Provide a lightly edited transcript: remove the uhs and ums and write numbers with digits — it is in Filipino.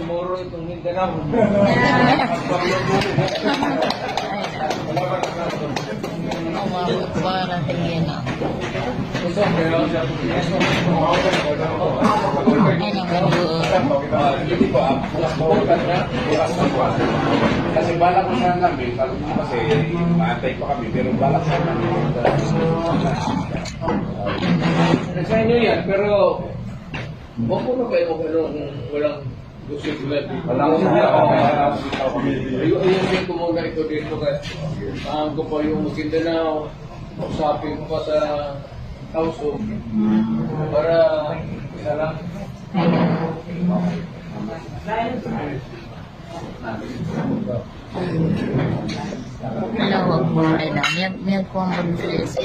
muro itong Mindanao. Para tingin na. Hindi po, bukas na. Kasi balak ko sana namin, kasi maantay pa kami, pero balak sana namin. Sa inyo yan, pero huwag ko na kayo kung walang gusto ko lang. Ayun din ko muna ito dito kaya ko pa yung Maguindanao, usapin ko pa sa Kauso para isa lang. Malawag mo rin na. May kuwang mag-dress.